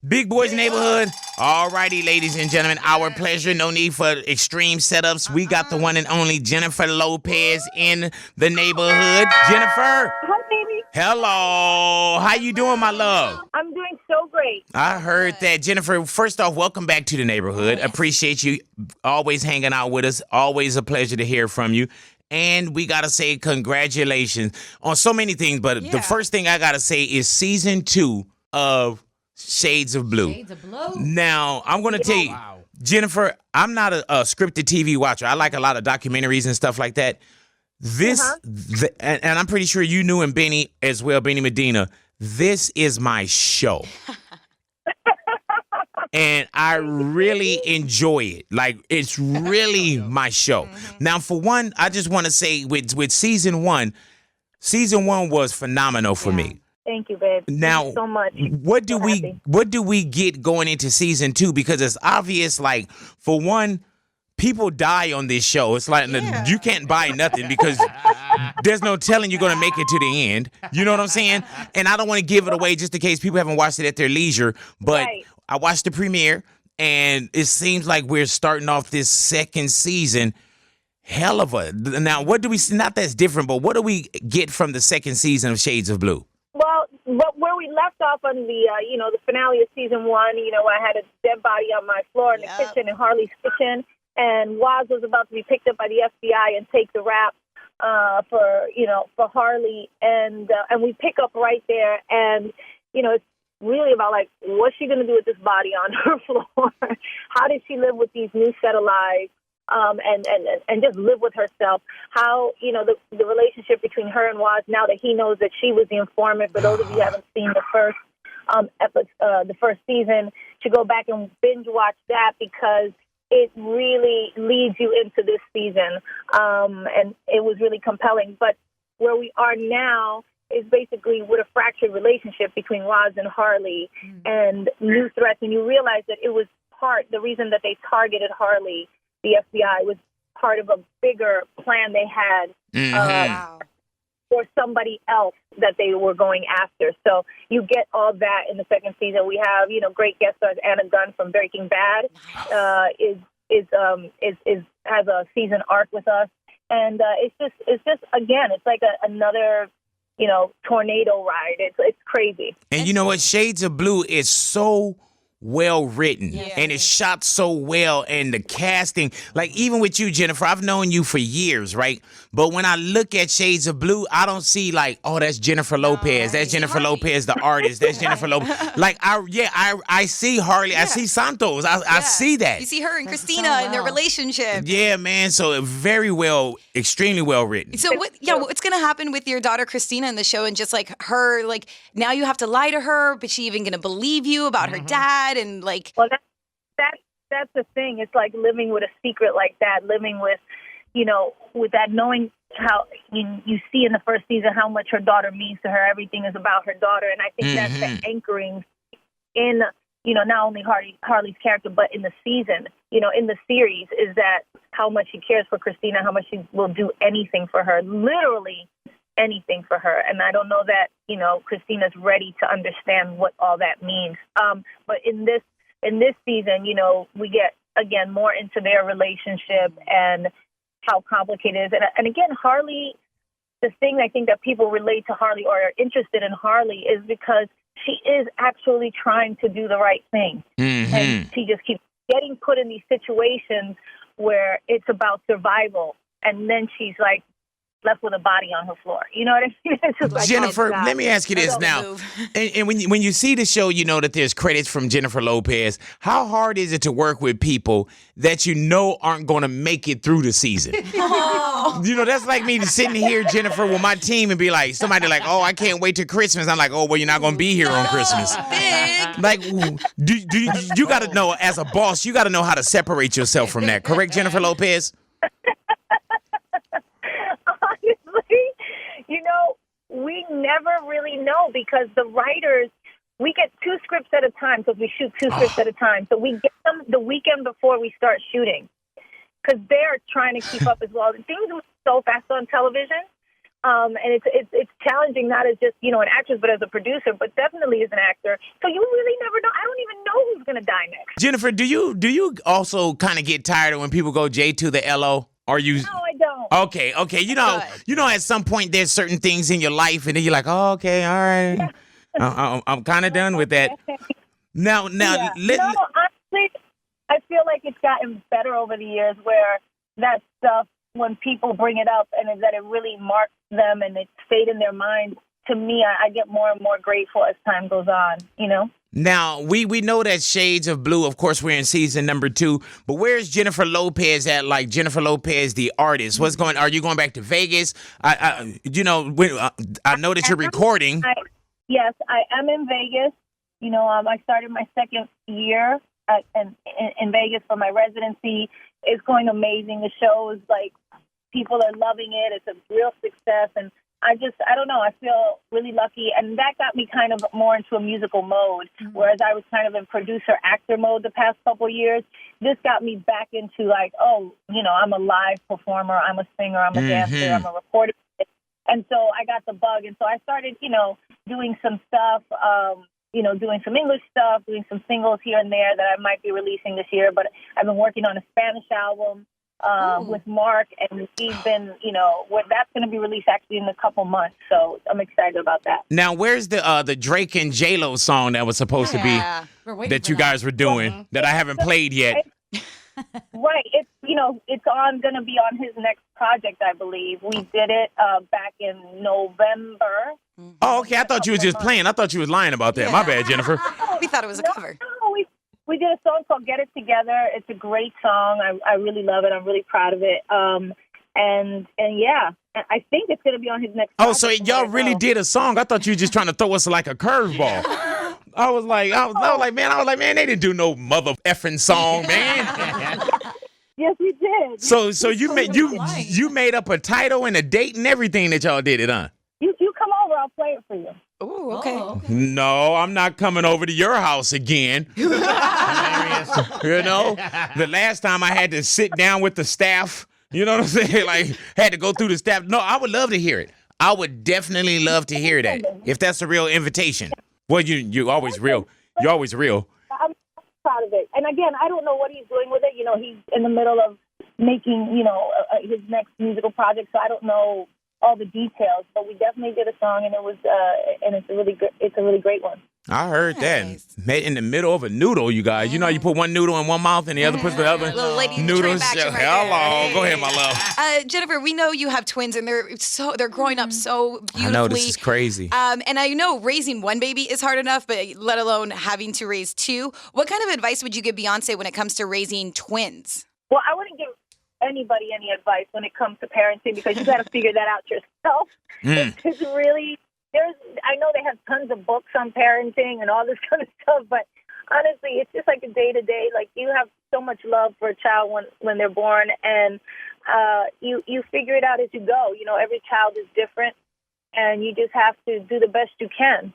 Big Boys Neighborhood. All righty, ladies and gentlemen, our pleasure. No need for extreme setups. We got the one and only Bennifer Lopez in the neighborhood. Bennifer. Hi, baby. Hello. How you doing, my love? I'm doing so great. I heard that. Bennifer, first off, welcome back to the neighborhood. Appreciate you always hanging out with us. Always a pleasure to hear from you. And we got to say congratulations on so many things. But the first thing I got to say is season 2 of Shades of Blue. Shades of Blue. Now, I'm going to tell you, Bennifer, I'm not a scripted TV watcher. I like a lot of documentaries and stuff like that. And I'm pretty sure you knew him, Benny, as well, Benny Medina. This is my show. And I really enjoy it. Like, it's really my show. Now, for one, I just want to say with season one was phenomenal for me. Thank you, babe. Now, Thank you so much. what do we get going into season 2? Because it's obvious, like, for one, people die on this show. It's like you can't buy nothing because there's no telling you're going to make it to the end. You know what I'm saying? And I don't want to give it away just in case people haven't watched it at their leisure. But I watched the premiere, and it seems like we're starting off this second season. Hell of a... Now, what do we... Not that's different, but what do we get from the second season of Shades of Blue? Well, where we left off on the, the finale of season 1, I had a dead body on my floor in the kitchen, in Harley's kitchen, and Waz was about to be picked up by the FBI and take the rap for Harley, and we pick up right there, and, it's really about, like, what's she going to do with this body on her floor? How did she live with these new set of lives? And just live with herself. How, the relationship between her and Waz, now that he knows that she was the informant. For those of you who haven't seen the first the first season, to go back and binge watch that, because it really leads you into this season. And it was really compelling. But where we are now is basically with a fractured relationship between Waz and Harley, and new threats. And you realize that it was the reason that they targeted Harley, the FBI, was part of a bigger plan they had for somebody else that they were going after. So you get all that in the second season. We have, great guest stars. Anna Gunn from Breaking Bad has a season arc with us, and it's just again, it's like another tornado ride. It's crazy. And you know what? Shades of Blue is so well written, and it's shot so well, and the casting, like, even with you, Bennifer, I've known you for years, right? But when I look at Shades of Blue, I don't see like, oh, that's Bennifer Lopez, that's Bennifer Lopez, the artist, that's Bennifer Lopez. Like, I see Harley, I see Santos, I see that. You see her and Christina in their relationship. Yeah, man. So very well, extremely well written. So what's gonna happen with your daughter Christina in the show, and just like her, like, now you have to lie to her, but she even gonna believe you about her dad? And like, well, that's the thing. It's like living with a secret like that, living with, with that, knowing how you see in the first season how much her daughter means to her. Everything is about her daughter, and I think that's the anchoring in, not only Harley's character, but in the season, in the series, is that how much she cares for Christina, how much she will do anything for her, literally anything for her. And I don't know that, Christina's ready to understand what all that means. But in this season, we get, again, more into their relationship and how complicated it is. And again, Harley, the thing I think that people relate to Harley or are interested in Harley is because she is actually trying to do the right thing. And she just keeps getting put in these situations where it's about survival. And then she's like, left with a body on her floor. You know what I mean? It's just like, Bennifer, let me ask you this now. And when you see the show, you know that there's credits from Bennifer Lopez. How hard is it to work with people that aren't going to make it through the season? That's like me sitting here, Bennifer, with my team and be like, somebody like, oh, I can't wait till Christmas. I'm like, oh, well, you're not going to be here on Christmas. Like, you got to know, as a boss, you got to know how to separate yourself from that. Correct, Bennifer Lopez? We never really know, because the writers, we get 2 scripts at a time, because we shoot 2 scripts at a time. So we get them the weekend before we start shooting, because they're trying to keep up as well. Things move so fast on television, and it's challenging, not as just an actress, but as a producer, but definitely as an actor. So you really never know. I don't even going to die next. Jennifer, do you also kind of get tired of when people go J to the LO? Or you? No, I don't. Okay. You know, at some point there's certain things in your life, and then you're like, oh, okay, all right. I'm kind of done with that. Now, Yeah. Honestly, I feel like it's gotten better over the years where that stuff, when people bring it up and that it really marks them and it stayed in their mind, to me, I get more and more grateful as time goes on, you know? Now, we know that Shades of Blue, of course, we're in season number 2, but where's Jennifer Lopez at, like Jennifer Lopez, the artist? Are you going back to Vegas? I know that you're recording. Yes, I am in Vegas. You know, I started my second year in Vegas for my residency. It's going amazing. The show is like, people are loving it. It's a real success. And I don't know, I feel really lucky. And that got me kind of more into a musical mode, whereas I was kind of in producer-actor mode the past couple of years. This got me back into like, I'm a live performer, I'm a singer, I'm a dancer, I'm a reporter. And so I got the bug. And so I started, doing some stuff, doing some English stuff, doing some singles here and there that I might be releasing this year. But I've been working on a Spanish album with Mark, and he's been, that's going to be released actually in a couple months. So I'm excited about that. Now, where's the Drake and J-Lo song that was supposed to be that you guys were doing that I haven't played yet? Right. It's going to be on his next project, I believe. We did it back in November. Oh, okay. I thought you was just playing. I thought you was lying about that. My bad, Jennifer. We thought it was a cover. No, we did a song called Get It Together. It's a great song. I really love it. I'm really proud of it. And yeah, I think it's going to be on his next project. Oh, so y'all really did a song. I thought you were just trying to throw us like a curveball. I was like, man, they didn't do no mother effing song, man. Yes, we did. So you made up a title and a date and everything that y'all did it, huh? You come over, I'll play it for you. Ooh, okay. No, I'm not coming over to your house again. The last time I had to sit down with the staff, you know what I'm saying? Like, had to go through the staff. No, I would love to hear it. I would definitely love to hear that, if that's a real invitation. Well, you're always real. You're always real. I'm proud of it. And again, I don't know what he's doing with it. He's in the middle of making, his next musical project, so I don't know all the details. But we definitely did a song, and it was, and it's a really great one. I heard that. In the middle of a noodle, you guys. You know, you put one noodle in one mouth and the other puts the other. Little lady noodles. Hello. Go ahead, my love. Jennifer, we know you have twins, and they're growing up so beautifully. I know, this is crazy. And I know raising one baby is hard enough, but let alone having to raise two. What kind of advice would you give Beyonce when it comes to raising twins? Well, I wouldn't give anybody any advice when it comes to parenting, because you got to figure that out yourself. It's really... I know they have tons of books on parenting and all this kind of stuff, but honestly, it's just like a day-to-day. Like, you have so much love for a child when they're born, and you figure it out as you go. Every child is different, and you just have to do the best you can,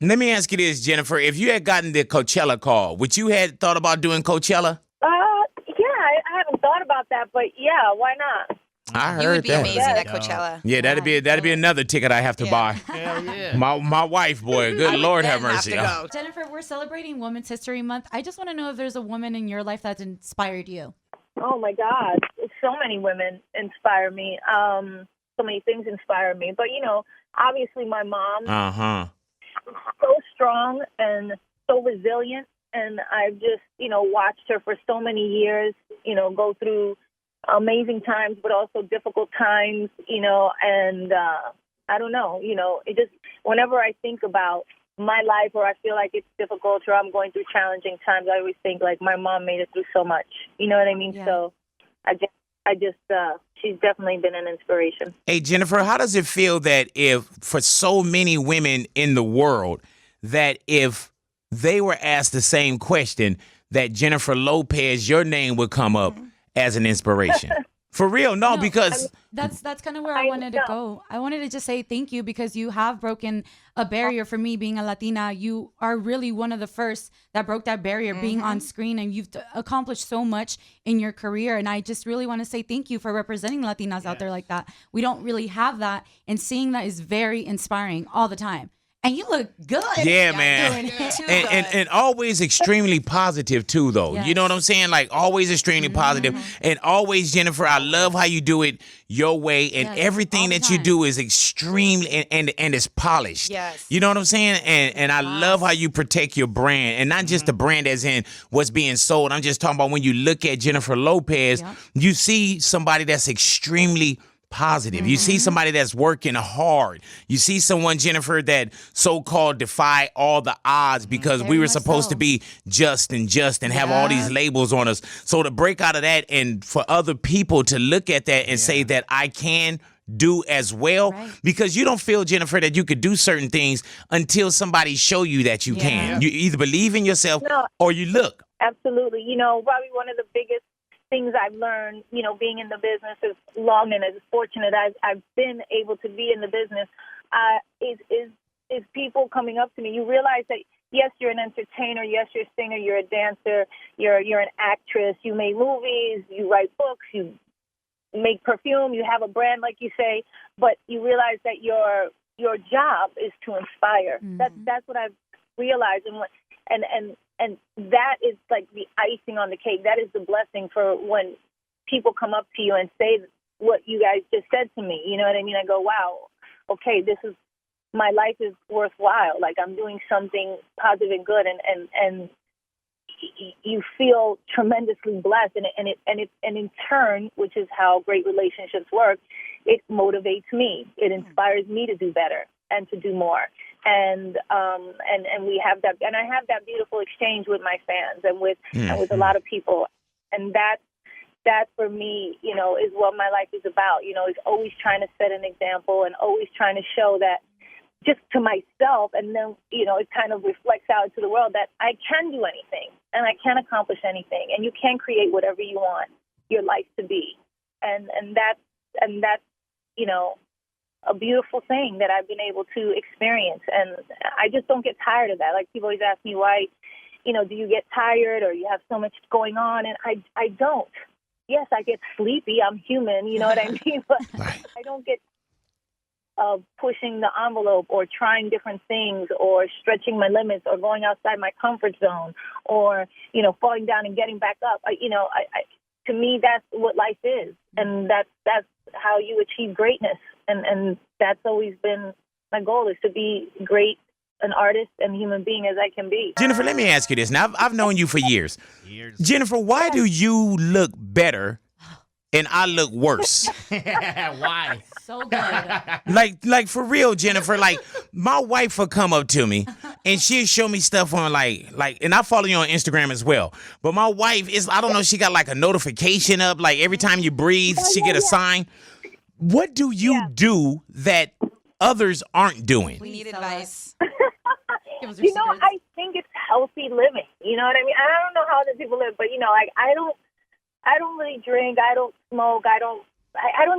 Let me ask you this, Jennifer. If you had gotten the Coachella call, would you have thought about doing Coachella? Yeah, I haven't thought about that, but yeah, why not? I heard that. You would be amazing at Coachella. Yeah, that'd be another ticket I have to buy. Hell yeah. My wife, boy, good Lord have mercy. Jennifer, we're celebrating Women's History Month. I just want to know if there's a woman in your life that's inspired you. Oh my God, so many women inspire me. So many things inspire me. But obviously my mom. So strong and so resilient, and I've just watched her for so many years. Go through amazing times, but also difficult times, and I don't know, it just, whenever I think about my life, or I feel like it's difficult, or I'm going through challenging times, I always think like my mom made it through so much, you know what I mean? Yeah. So I just she's definitely been an inspiration. Hey, Jennifer, how does it feel that if, for so many women in the world, that if they were asked the same question, that Jennifer Lopez, your name would come up as an inspiration? For real, no, because that's kind of where I wanted to go. I wanted to just say thank you, because you have broken a barrier for me being a Latina. You are really one of the first that broke that barrier, being on screen, and you've accomplished so much in your career. And I just really want to say thank you for representing Latinas out there like that. We don't really have that, and seeing that is very inspiring all the time. And you look good. Yeah, man. And always extremely positive too, though. Yes. You know what I'm saying? Like always extremely positive. And always, Jennifer, I love how you do it your way, and everything that you do is extremely and it's polished. Yes. You know what I'm saying? And I love how you protect your brand, and not just the brand as in what's being sold. I'm just talking about when you look at Jennifer Lopez, you see somebody that's extremely positive. You see somebody that's working hard. You see someone, Jennifer, that so-called defy all the odds because we were supposed to be just and have all these labels on us. So to break out of that and for other people to look at that and say that I can do as well, because you don't feel, Jennifer, that you could do certain things until somebody show you that you can. You either believe in yourself or you look. Absolutely. You know, probably one of the biggest things I've learned, you know, being in the business as long and as fortunate as I've been able to be in the business, is people coming up to me. You realize that, yes, you're an entertainer. Yes, you're a singer. You're a dancer. You're an actress. You make movies. You write books. You make perfume. You have a brand, like you say. But you realize that your job is to inspire. That's what I've realized, and that is like the icing on the cake. That is the blessing for when people come up to you and say what you guys just said to me. You know what I mean? I go, wow, okay, my life is worthwhile. Like I'm doing something positive and good, and you feel tremendously blessed. And in turn, which is how great relationships work, it motivates me. It inspires me to do better and to do more. And we have that, and I have that beautiful exchange with my fans and with a lot of people, and that for me, you know, is what my life is about. You know, is always trying to set an example and always trying to show that just to myself, and then, you know, it kind of reflects out to the world that I can do anything and I can accomplish anything, and you can create whatever you want your life to be, and that's you know, a beautiful thing that I've been able to experience. And I just don't get tired of that. Like people always ask me why, you know, do you get tired or you have so much going on? And I don't. Yes, I get sleepy. I'm human. You know what I mean? But I don't get pushing the envelope or trying different things or stretching my limits or going outside my comfort zone or, you know, falling down and getting back up. To me, that's what life is. And that's how you achieve greatness. And that's always been my goal, is to be great, an artist and human being as I can be. Jennifer, let me ask you this. Now, I've known you for years. Jennifer, why do you look better and I look worse? Why? So good. Like for real, Jennifer. Like my wife will come up to me and she'll show me stuff on like, and I follow you on Instagram as well. But my wife is, I don't know, she got like a notification up. Like every time you breathe, she get a sign. What do you do that others aren't doing? We need advice. You know, I think it's healthy living. You know what I mean? I don't know how other people live, but you know, like I don't really drink. I don't smoke. I don't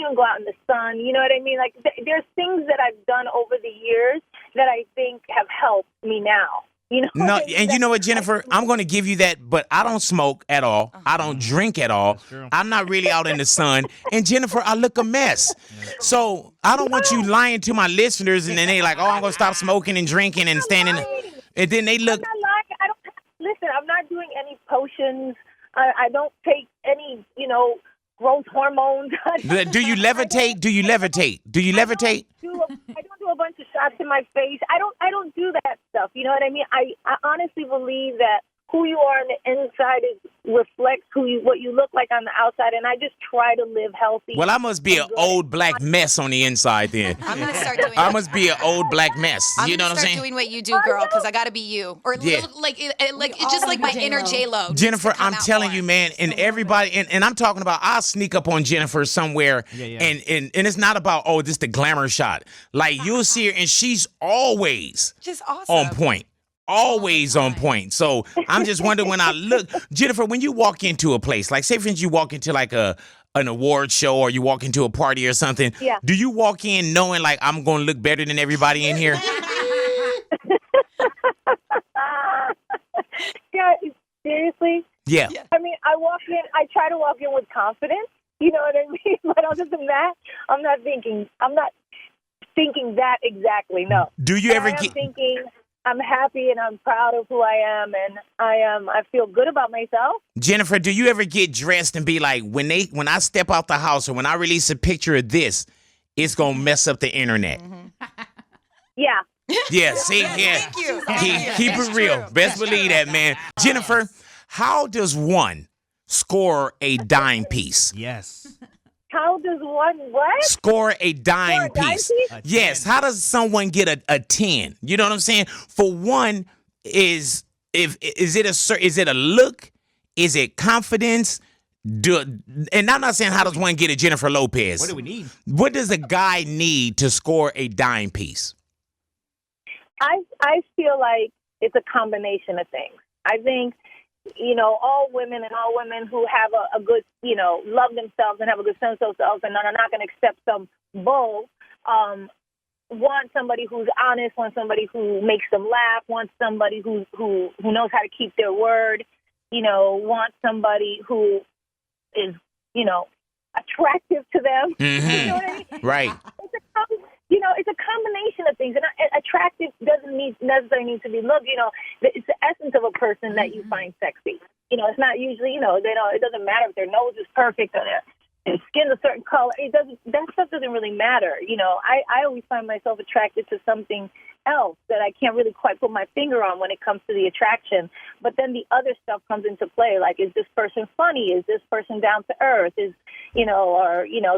even go out in the sun. You know what I mean? Like there's things that I've done over the years that I think have helped me now. You know? No, and you know what, Jennifer? I'm going to give you that, but I don't smoke at all. I don't drink at all. I'm not really out in the sun. And Jennifer, I look a mess. So I don't want you lying to my listeners and then they like, oh, I'm going to stop smoking and drinking and standing. And then they look. I'm not lying. Listen, I'm not doing any potions. I don't take any, you know, growth hormones. Do you levitate? Do you levitate? I don't do a bunch of shots in my face. I don't do that stuff. You know what I mean? I honestly believe that who you are on the inside reflects what you look like on the outside, and I just try to live healthy. Well, I must be an old black mess on the inside then. I'm gonna start doing. I must be an old black mess. You know what I'm saying? Start doing what you do, girl, because I gotta be you, or it's just like my inner J-Lo. Jennifer, I'm telling you, man, and everybody, and I'm talking about, I'll sneak up on Jennifer somewhere, and it's not about, oh, this the glamour shot. Like you'll see her, and she's always just awesome, on point. Always on point. So I'm just wondering when I look, Jennifer, when you walk into a place, like say for instance you walk into like an award show or you walk into a party or something, do you walk in knowing like I'm going to look better than everybody in here? Yeah, seriously? Yeah. I mean, I try to walk in with confidence, you know what I mean? But other than that, I'm not thinking that exactly. No. Do you ever I am get thinking I'm happy and I'm proud of who I am, and I feel good about myself. Jennifer? Do you ever get dressed and be like, when I step out the house or when I release a picture of this, it's gonna mess up the internet? Yeah. Yeah, see, yeah. Thank you. Keep it real. Best believe that, man. Jennifer, how does one score a dime piece? Yes. How does one what? Score a dime Score a dime piece. piece? A Yes. 10. How does someone get a 10? You know what I'm saying? For one, is it a look? Is it confidence? And I'm not saying how does one get a Jennifer Lopez. What do we need? What does a guy need to score a dime piece? I feel like it's a combination of things. I think, all women who have a good, love themselves and have a good sense of themselves and are not going to accept some bull, want somebody who's honest, want somebody who makes them laugh, want somebody who knows how to keep their word, want somebody who is, attractive to them. Mm-hmm. You know what I mean? Right. It's a combination of things, and attractive doesn't necessarily need to be look. It's the essence of a person that you find sexy. It's not usually, it doesn't matter if their nose is perfect or their skin's a certain color. That stuff doesn't really matter. I always find myself attracted to something else that I can't really quite put my finger on when it comes to the attraction. But then the other stuff comes into play, like, is this person funny? Is this person down to earth?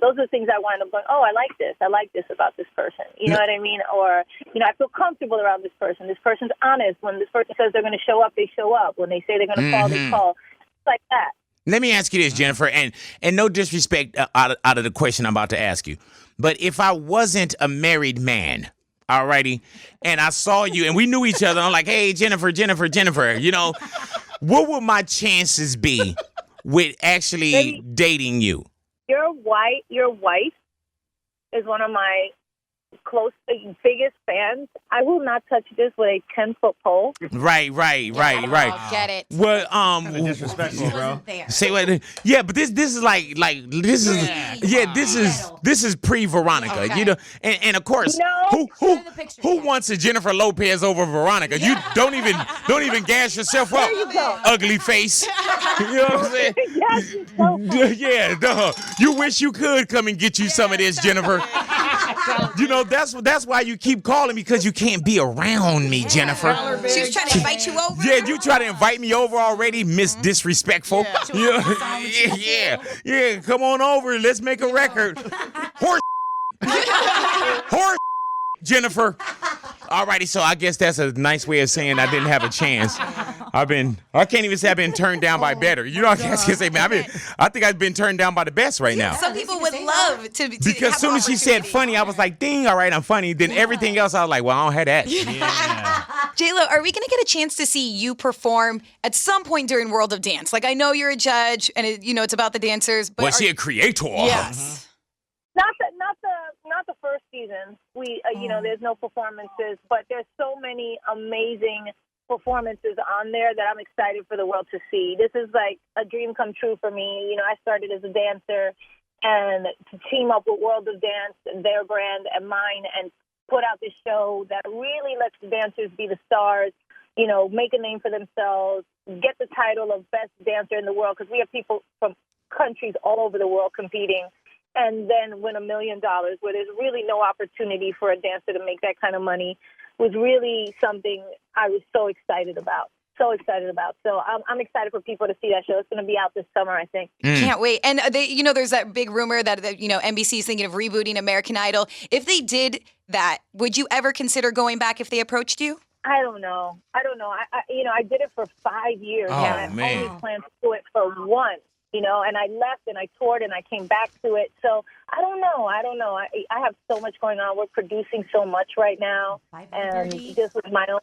Those are things I wind up going, oh, I like this about this person. You know what I mean? Or, I feel comfortable around this person. This person's honest. When this person says they're going to show up, they show up. When they say they're going to call, they call. It's like that. Let me ask you this, Jennifer, and no disrespect out of the question I'm about to ask you, but if I wasn't a married man, alrighty, and I saw you and we knew each other, I'm like, hey, Jennifer, what would my chances be with actually dating you? Your wife is one of my biggest fans. I will not touch this with a 10-foot pole. Right. Get it. Well, Disrespectful, bro. say what? Yeah, but this is this is pre-Veronica, Okay. and of course, No. who wants a Jennifer Lopez over Veronica? You don't even gas yourself up, you go. ugly face. You know what I'm saying? Yes, it's so funny. Yeah, duh. You wish you could come and get you some of this, Jennifer. That's why you keep calling, because you can't be around me, Jennifer. She was trying to invite you over. Yeah, you try to invite me over already, Miss Disrespectful. Yeah. Come on over. Let's make a record. Horse, Jennifer. Alrighty, so I guess that's a nice way of saying I didn't have a chance. I can't even say I've been turned down by better. I can't say, man, I think I've been turned down by the best right now. Some people would love to Because have as soon as she said opportunity. funny, I was like, ding, all right, I'm funny. Then everything else, I was like, well, I don't have that. J-Lo, are we going to get a chance to see you perform at some point during World of Dance? Like, I know you're a judge, and it's about the dancers. But Was she a creator? Yes. Not the first season. We, there's no performances, but there's so many amazing performances on there that I'm excited for the world to see. This is like a dream come true for me. I started as a dancer, and to team up with World of Dance and their brand and mine, and put out this show that really lets the dancers be the stars, make a name for themselves, get the title of best dancer in the world, because we have people from countries all over the world competing, and then win $1 million, where there's really no opportunity for a dancer to make that kind of money, was really something I was so excited about. So I'm excited for people to see that show. It's going to be out this summer, I think. Can't wait. And there's that big rumor that NBC is thinking of rebooting American Idol. If they did that, would you ever consider going back if they approached you? I don't know. I did it for 5 years, Oh, and I man. only planned to do it for one. And I left and I toured and I came back to it. So I don't know. I have so much going on. We're producing so much right now. And this was my own.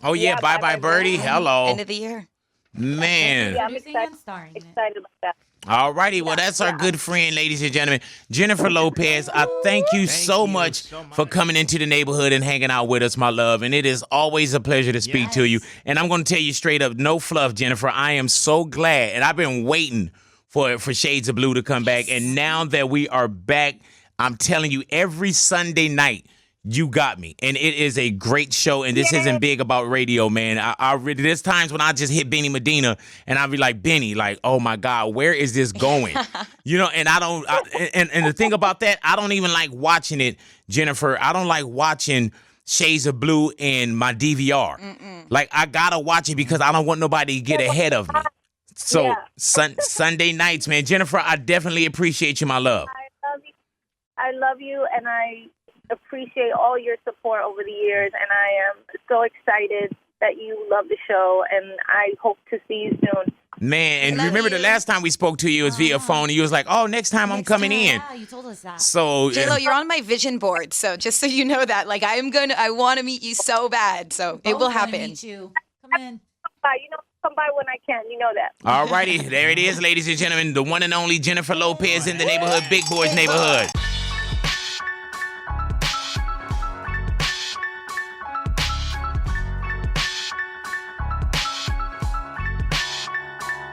Oh, yeah, Bye Birdie. Hello. End of the year. Man. Yeah, I'm Producing excited, and starring in it. excited about that. All righty. Well, that's our good friend, ladies and gentlemen, Jennifer Lopez. I thank you so much for coming into the neighborhood and hanging out with us, my love. And it is always a pleasure to speak to you. And I'm going to tell you straight up, no fluff, Jennifer. I am so glad. And I've been waiting for Shades of Blue to come back. And now that we are back, I'm telling you, every Sunday night, you got me. And it is a great show. And this isn't big about radio, man. I really, there's times when I just hit Benny Medina and I'll be like, Benny, like, oh my God, where is this going? You know, and and the thing about that, I don't even like watching it, Jennifer. I don't like watching Shades of Blue in my DVR. Like, I gotta watch it because I don't want nobody to get ahead of me. So Sunday nights, man. Jennifer, I definitely appreciate you, my love. I love you, and I appreciate all your support over the years, and I am so excited that you love the show, and I hope to see you soon. Man, and remember the last time we spoke to you, it was via phone, and you was like, oh, next time I'm coming in. Yeah, you told us that. So, J-Lo, you're on my vision board, so just so you know that. Like, I want to meet you so bad, so it will happen. Meet you. Come in. Come by when I can. You know that. All righty, there it is, ladies and gentlemen. The one and only Jennifer Lopez in the neighborhood, Big Boy's neighborhood.